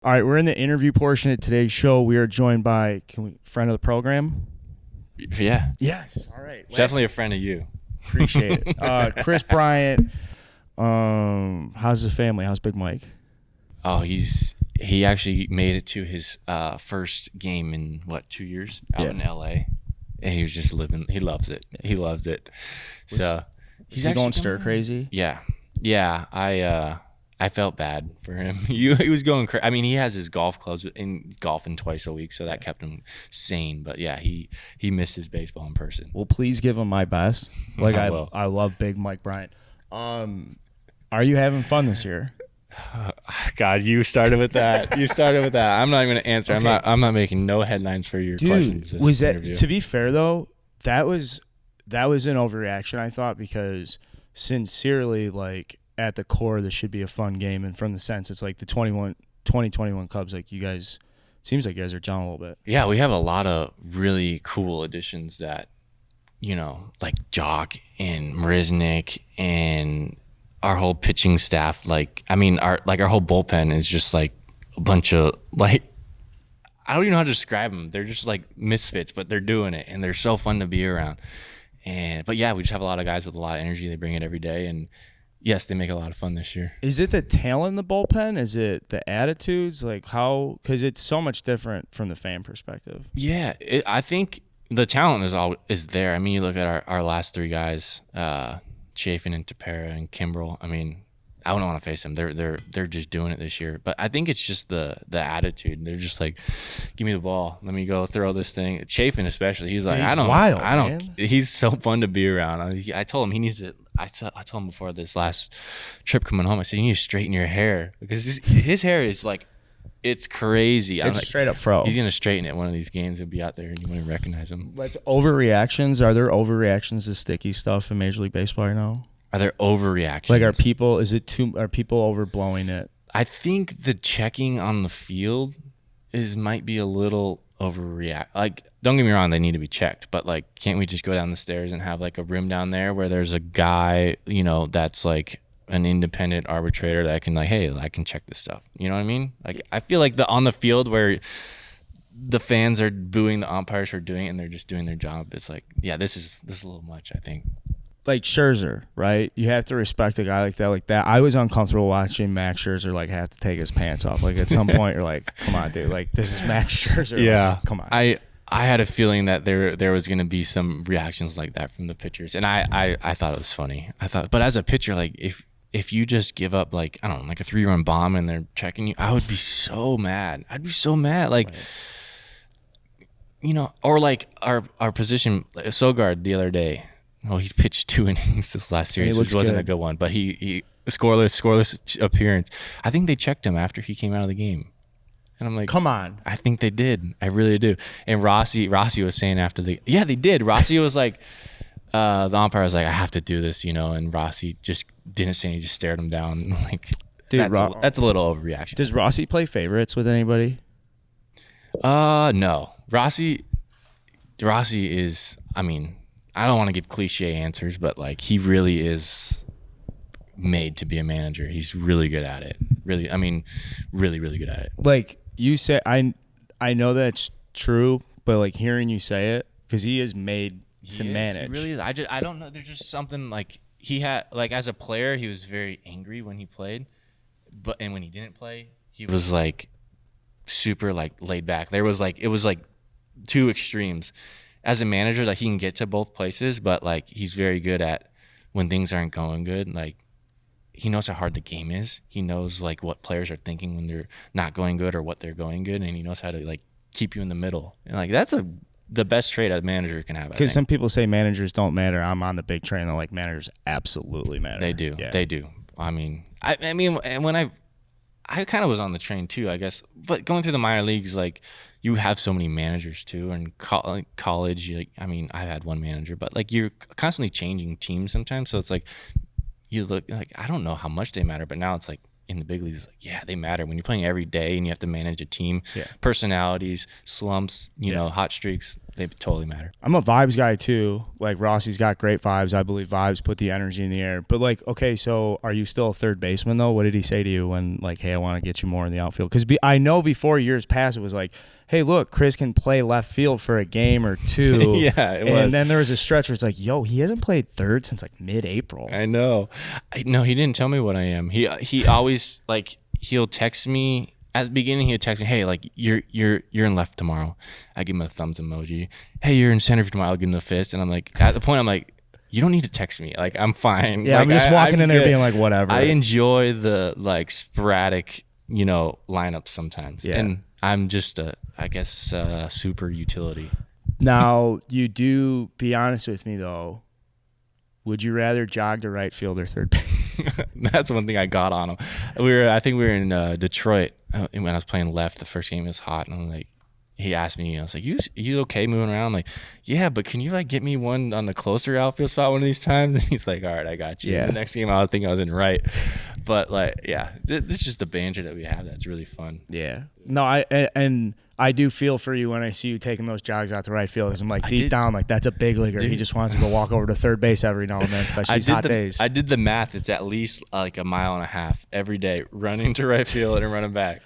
All right, we're in the interview portion of today's show. We are joined by friend of the program. Yeah. Yes. All right. Definitely a friend of you. Appreciate it. Kris Bryant. How's the family? How's Big Mike? Oh, he actually made it to his first game in 2 years out in LA, and he was just living. He loves it. He loves it. So he's going stir crazy. Yeah. I felt bad for him. He was going crazy. I mean, he has his golf clubs and golfing twice a week, so that kept him sane. But yeah, he missed his baseball in person. Well, please give him my best. Like I love Big Mike Bryant. Are you having fun this year? God, you started with that. I'm not even gonna answer. Okay. I'm not making no headlines for your questions. Was that interview. To be fair though? That was an overreaction, I thought, because sincerely, like, at the core, this should be a fun game, and from the sense, it's like the 2021 Cubs. Like, you guys, it seems like you guys are down a little bit. Yeah, we have a lot of really cool additions that, like Jock and Marisnik and our whole pitching staff. Like, I mean, our whole bullpen is just like a bunch of, like, I don't even know how to describe them. They're just like misfits, but they're doing it, and they're so fun to be around. But yeah, we just have a lot of guys with a lot of energy. They bring it every day, and yes, they make a lot of fun this year. Is it the talent in the bullpen? Is it the attitudes? Like, how? Because it's so much different from the fan perspective. Yeah, I think the talent is there. I mean, you look at our last three guys, Chafin and Tepera and Kimbrel. I mean, I wouldn't want to face them. They're just doing it this year. But I think it's just the attitude. They're just like, give me the ball, let me go throw this thing. Chafin especially, he's like, wild, I don't. Man. He's so fun to be around. I told him he needs to. I told him before this last trip coming home, I said, you need to straighten your hair, because his hair is like, it's crazy. It's like, straight up fro. He's gonna straighten it one of these games. He'll be out there and you won't recognize him. Let's overreactions. Are there overreactions to sticky stuff in Major League Baseball right now? Are there overreactions? Like, are people overblowing it? I think the checking on the field might be a little overreact. Like, don't get me wrong, they need to be checked, but like, can't we just go down the stairs and have like a room down there where there's a guy, that's like an independent arbitrator that can, like, hey, I can check this stuff. You know what I mean? Like, I feel like on the field where the fans are booing the umpires for doing it and they're just doing their job, it's like, yeah, this is a little much, I think. Like Scherzer, right? You have to respect a guy like that. I was uncomfortable watching Max Scherzer like have to take his pants off. Like, at some point, you're like, "Come on, dude! Like, this is Max Scherzer. Yeah, like, come on." I had a feeling that there was going to be some reactions like that from the pitchers, and I thought it was funny. But as a pitcher, like, if you just give up, like, I don't know, like a 3-run bomb and they're checking you, I would be so mad. I'd be so mad, like. Right. Or like our position, Sogard the other day. Well, he's pitched 2 innings this last series, which wasn't a good one, but he scoreless appearance. I think they checked him after he came out of the game, and I'm like, come on. I think they did. I really do. And Rossi was saying after they did. Rossi was like, the umpire was like, I have to do this, and Rossi just didn't say anything, he just stared him down. Like, dude, that's a little overreaction. Does Rossi play favorites with anybody? No. Rossi is, I mean, I don't want to give cliche answers, but like, he really is made to be a manager. He's really good at it. Really, I mean, really, really good at it. Like you say, I know that's true, but like, hearing you say it, because he is made to manage. He really is. I don't know. There's just something, like, he had, like, as a player, he was very angry when he played, and when he didn't play, he was like super, like, laid back. It was like two extremes. As a manager, like, he can get to both places, but like, he's very good at when things aren't going good. Like, he knows how hard the game is. He knows, like, what players are thinking when they're not going good or what they're going good, and he knows how to, like, keep you in the middle. And like, that's the best trait a manager can have. Because some people say managers don't matter. I'm on the big train that, like, managers absolutely matter. They do. Yeah. They do. I mean, and when I kind of was on the train too, I guess. But going through the minor leagues, like, you have so many managers too, and college. Like, I mean, I had one manager, but like, you're constantly changing teams sometimes. So it's like, you look like, I don't know how much they matter, but now it's like, in the big leagues, like, yeah, they matter. When you're playing every day and you have to manage a team, personalities, slumps, hot streaks, they totally matter. I'm a vibes guy too. Like Rossi's got great vibes. I believe vibes put the energy in the air. But like, okay, so are you still a third baseman though? What did he say to you when like, hey, I want to get you more in the outfield? Because I know before years past it was like, hey, look, Kris can play left field for a game or two. Yeah, it was. And then there was a stretch where it's like, yo, he hasn't played third since like mid-April. I know. No, he didn't tell me what I am. He always like he'll text me. At the beginning, he would text me, "Hey, like you're in left tomorrow." I give him a thumbs emoji. "Hey, you're in center for tomorrow." I'll give him a fist, and I'm like, at the point, I'm like, "You don't need to text me. Like I'm fine." Yeah, like, I'm just walking I'm in there good. being like, whatever. I enjoy the like sporadic, lineups sometimes, and I'm just I guess super utility. Now, you do be honest with me though. Would you rather jog to right field or third base? That's one thing I got on him. I think we were in Detroit when I was playing left. The first game was hot, and I'm like, he asked me, I was like, you okay moving around? I'm like, yeah, but can you like get me one on the closer outfield spot one of these times? And he's like, all right, I got you. Yeah. The next game I think I was in right, but like, yeah, this is just the banter that we have. That's really fun. Yeah. No, I do feel for you when I see you taking those jogs out to right field. Because I'm like, deep down, like that's a big leaguer. Dude. He just wants to go walk over to third base every now and then, especially these hot days. I did the math. It's at least like a mile and a half every day running to right field and running back.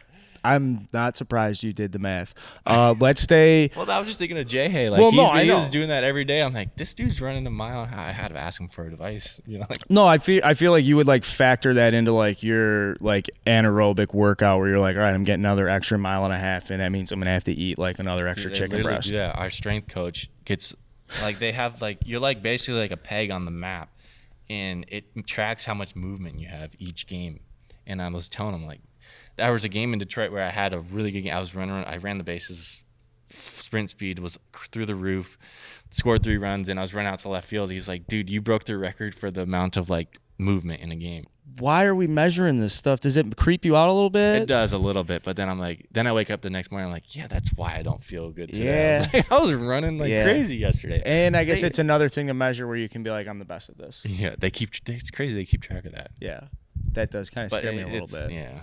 I'm not surprised you did the math. Let's stay. Well, I was just thinking of Jay Hay. Like, he was doing that every day. I'm like, this dude's running a mile. I had to ask him for advice. Like. No, I feel like you would like factor that into like your like anaerobic workout where you're like, all right, I'm getting another extra mile and a half, and that means I'm gonna have to eat like another extra chicken breast. Yeah, our strength coach gets like they have like you're like basically like a peg on the map, and it tracks how much movement you have each game. And I was telling him like. There was a game in Detroit where I had a really good game. I ran the bases. Sprint speed was through the roof. Scored 3 runs, and I was running out to left field. He's like, dude, you broke the record for the amount of like movement in a game. Why are we measuring this stuff? Does it creep you out a little bit? It does a little bit, but then I'm like, I wake up the next morning. I'm like, yeah, that's why I don't feel good today. Yeah. I was running like crazy yesterday. And I guess it's another thing to measure where you can be like, I'm the best at this. Yeah, it's crazy. They keep track of that. Yeah, that does kind of scare me a little bit. Yeah.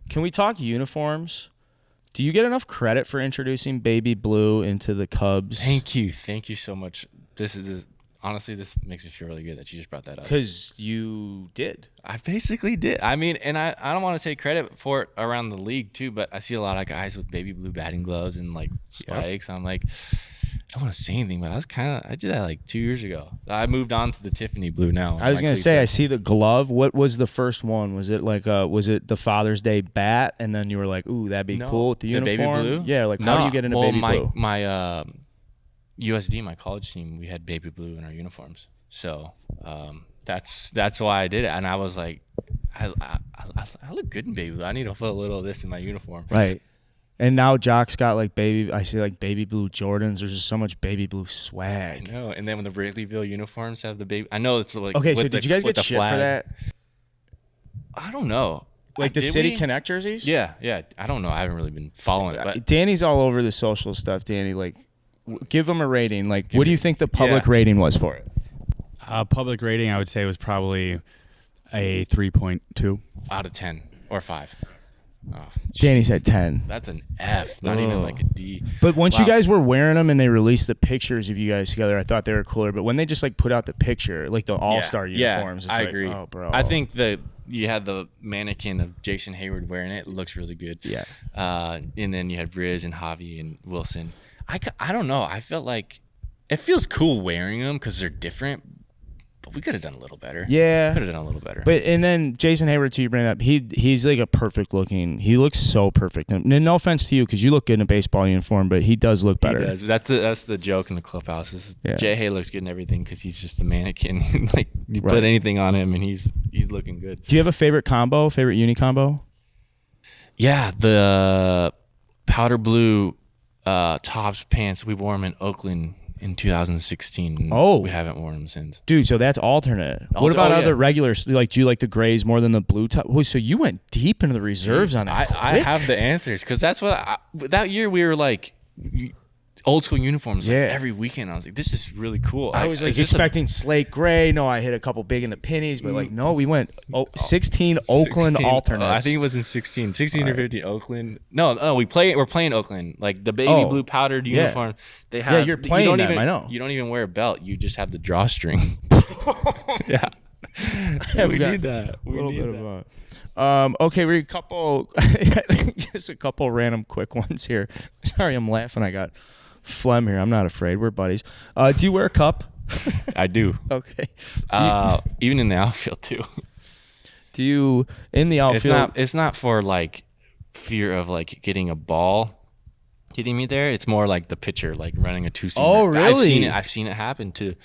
Can we talk uniforms? Do you get enough credit for introducing baby blue into the Cubs? Thank you so much. Honestly, this makes me feel really good that you just brought that up. Because you did. I basically did. I mean, and I don't want to take credit for it around the league too, but I see a lot of guys with baby blue batting gloves and like spikes. Yep. I'm like, I don't want to say anything, but I did that like 2 years ago. I moved on to the Tiffany blue now. I was going to say, I see the glove. What was the first one? Was it like was it the Father's Day bat? And then you were like, ooh, that'd be cool with the uniform. Baby blue? Yeah, like how do you get into baby blue? My USD, my college team, we had baby blue in our uniforms. So that's why I did it. And I was like, I look good in baby blue. I need to put a little of this in my uniform. Right. And now Jock's got like I see like baby blue Jordans. There's just so much baby blue swag. I know. And then when the Wrigleyville uniforms have the baby, I know it's like okay. So did you guys get shit for that? I don't know. Like the City Connect jerseys? Yeah. I don't know. I haven't really been following it. But Danny's all over the social stuff. Danny, like, give him a rating. Like, what do you think the public rating was for it? Public rating, I would say, was probably a 3.2 out of 10 or 5. Oh, Danny said 10. That's an F, not even like a D. But once you guys were wearing them and they released the pictures of you guys together, I thought they were cooler. But when they just like put out the picture, like the AllStar uniforms, it's I like, agree. Oh, bro. I think that you had the mannequin of Jason Hayward wearing it. It looks really good. Yeah. And then you had Riz and Javi and Wilson. I don't know. I felt like it feels cool wearing them because they're different. But we could have done a little better. Yeah. Could have done a little better. But and then Jason Hayward, too, you bring it up. He's like a perfect looking. He looks so perfect. And no offense to you because you look good in a baseball uniform, but he does look better. He does. That's the joke in the clubhouse. Jay Hay looks good in everything because he's just a mannequin. Like you put anything on him and he's looking good. Do you have a favorite uni combo? Yeah, the powder blue tops pants. We wore them in Oakland in 2016. Oh. We haven't worn them since. Dude, so that's alternate. What about other regulars? Like, do you like the grays more than the blue top? Oh, so you went deep into the reserves on that. I have the answers because that's what that year we were like, old school uniforms like, Yeah. every weekend. I was like, this is really cool. I was like is this a- expecting slate gray. No, I hit a couple big in the pennies, but like no, we went 16 Oakland 16 alternates. I think it was in 16 or 15 Oakland. No, we're playing Oakland. Like the baby blue powdered uniform. They have. you're playing you don't them, even, I know. You don't even wear a belt. You just have the drawstring. Yeah. We need that. We need that. Okay, we're just a couple random quick ones here. Sorry, I'm laughing. I got phlegm here. I'm not afraid. We're buddies. Do you wear a cup? I do. Okay. Even in the outfield too. Do you in the outfield? It's not for like fear of like getting a ball hitting me there. It's more like the pitcher like running a two-seamer. Oh, really? I've seen it happen to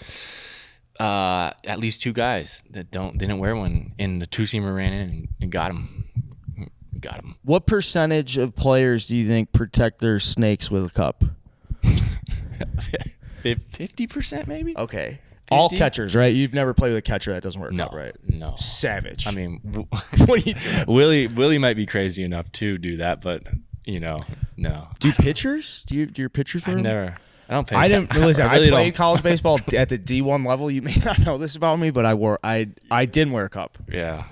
at least 2 guys that didn't wear one, and the two-seamer ran in and got him. What percentage of players do you think protect their snakes with a cup? 50% maybe. Okay. All catchers, right? You've never played with a catcher that doesn't wear a No, cup, right? no. Savage. I mean, what are you doing? Willie might be crazy enough to do that, but no. Do pitchers? Do your pitchers wear I've them? never. I don't pay. I didn't listen. I really played don't. college baseball at the D1 level. You may not know this about me, but I didn't wear a cup. Yeah.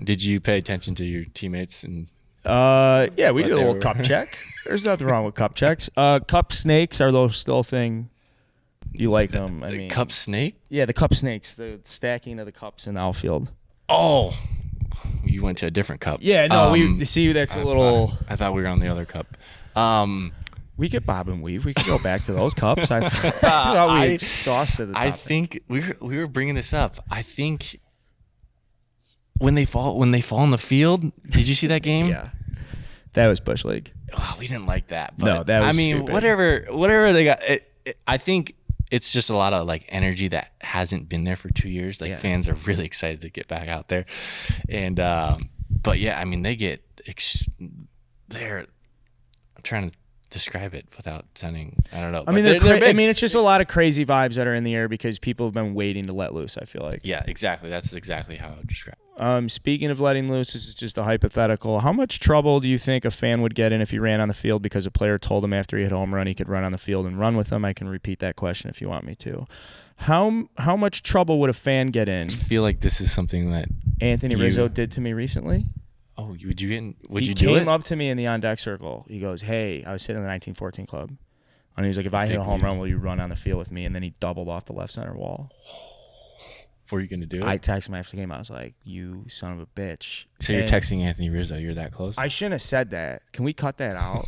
Did you pay attention to your teammates and? Yeah, we What did a they little were- cup check. There's nothing wrong with cup checks. Cup snakes, are those still a thing? You like them? I mean, Cup snake? yeah, the cup snakes, the stacking of the cups in the outfield. Oh, you went to a different cup. Yeah, no, we see that's a little. I thought we were on the other cup. We could bob and weave. We could go back to those cups. I thought we exhausted the topic. I think we were bringing this up. I think when they fall in the field. Did you see that game? Yeah, that was Bush League. Oh, we didn't like that. But, No, that was I mean, stupid. whatever they got. I think it's just a lot of like energy that hasn't been there for 2 years. Like fans are really excited to get back out there, and but yeah, I mean they get they're. I'm trying to describe it without sounding. I don't know. I mean, But they're big. I mean, it's just a lot of crazy vibes that are in the air because people have been waiting to let loose. I feel like. Yeah, exactly. That's exactly how I would describe it. Speaking of letting loose, this is just a hypothetical. How much trouble do you think a fan would get in if he ran on the field because a player told him after he hit a home run he could run on the field and run with him? I can repeat that question if you want me to. How much trouble would a fan get in? I feel like this is something that Anthony Rizzo did to me recently. Oh, would you do it? He came up to me in the on deck circle. He goes, "Hey," I was sitting in the 1914 club, and he's like, "If I hit a home run, will you run on the field with me?" And then he doubled off the left center wall. Were you gonna do it? I texted him after the game. I was like, "You son of a bitch!" So you're And texting Anthony Rizzo. You're that close. I shouldn't have said that. Can we cut that out?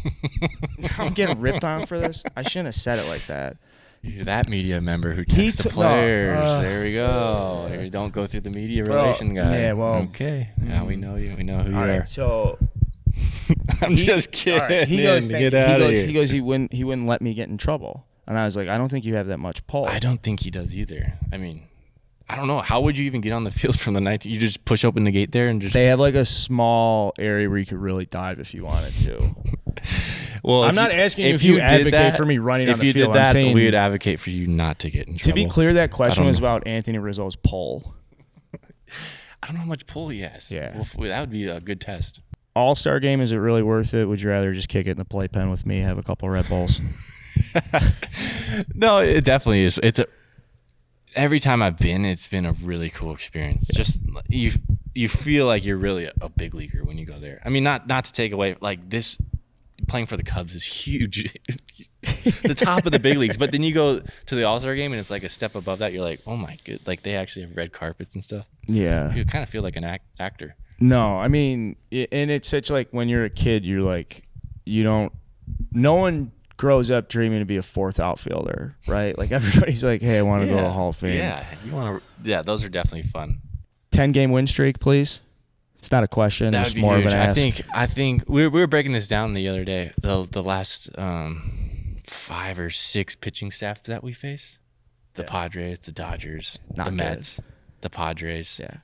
I'm getting ripped on for this. I shouldn't have said it like that. You're that media member who texts the players. There we go. You don't go through the media relation guy. Yeah, well. Okay. Now we know you. We know who you All are. right, so I'm just kidding. all right, he goes, Get out of here. he goes, he wouldn't let me get in trouble, and I was like, I don't think you have that much pull. I don't think he does either. I mean, I don't know. How would you even get on the field from the 19? You just push open the gate there and just. They have like a small area where you could really dive if you wanted to. Well, I'm not asking you if you did advocate that- for me running if on the you field. did I'm that, saying, we would advocate for you not to get in to trouble. be clear, that question don't was know. about Anthony Rizzo's pull. I don't know how much pull he has. Yeah. Well, that would be a good test. AllStar Game, is it really worth it? Would you rather just kick it in the playpen with me, have a couple Red Bulls? No, it definitely is. Every time I've been, it's been a really cool experience. Just you feel like you're really a big leaguer when you go there. I mean, not to take away like this. Playing for the Cubs is huge, the top of the big leagues. But then you go to the All-Star Game and it's like a step above that. You're like, oh my god, like they actually have red carpets and stuff. Yeah. You kind of feel like an actor. No, I mean, and it's such like when you're a kid, you're like, no one grows up dreaming to be a fourth outfielder, right? Like everybody's like, hey, I want to go to the Hall of Fame. Yeah, you want to. Yeah, those are definitely fun. 10-game win streak, please. It's not a question. That It's would be more huge. of an ask. I think we were breaking this down the other day. The last 5 or 6 pitching staff that we faced. The Padres, the Dodgers, Not the good. Mets, the Padres, Yeah.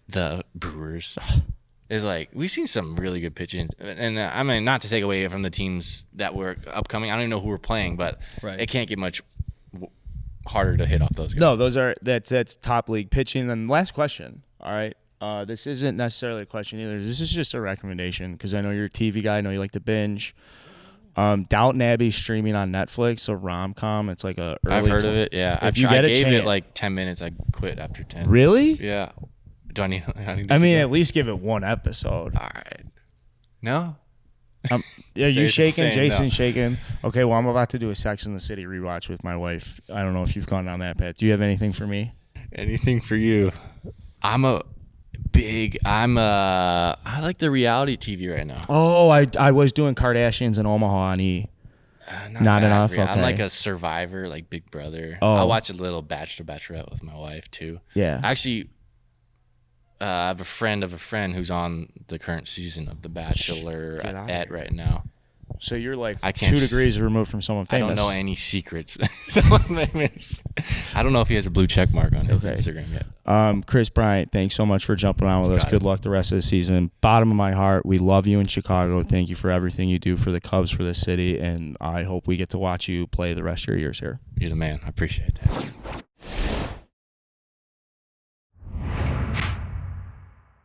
the Brewers. It's like we've seen some really good pitching, and I mean not to take away from the teams that were upcoming. I don't even know who we're playing, but it can't get much harder to hit off those guys. No, that's top league pitching. Then last question. All right. This isn't necessarily a question either. This is just a recommendation because I know you're a TV guy. I know you like to binge. Downton Abbey streaming on Netflix, a rom-com. It's like a early I've heard of it. Yeah, If you get I a gave chance- it like 10 minutes. I quit after 10. Really? Yeah. Do I need? I need to I mean, keep at least give it one episode. All right. No. Yeah, you Jason's shaking? saying Jason no. shaking. Okay, well, I'm about to do a Sex in the City rewatch with my wife. I don't know if you've gone down that path. Do you have anything for me? Anything for you? I like the reality TV right now. Oh, I was doing Kardashians in Omaha on E. Not bad. enough? I'm Okay. like a Survivor, like Big Brother. Oh. I watch a little Bachelorette with my wife too. Yeah. Actually, I have a friend of a friend who's on the current season of The Bachelor Get out of at here. right now. So you're like I can't 2 degrees removed from someone I famous. don't know any secrets. Someone famous. I don't know if he has a blue check mark on his Okay. Instagram yet. Kris Bryant, thanks so much for jumping on with us. Got it. Good luck the rest of the season. Bottom of my heart, we love you in Chicago. Thank you for everything you do for the Cubs, for the city, and I hope we get to watch you play the rest of your years here. You're the man. I appreciate that.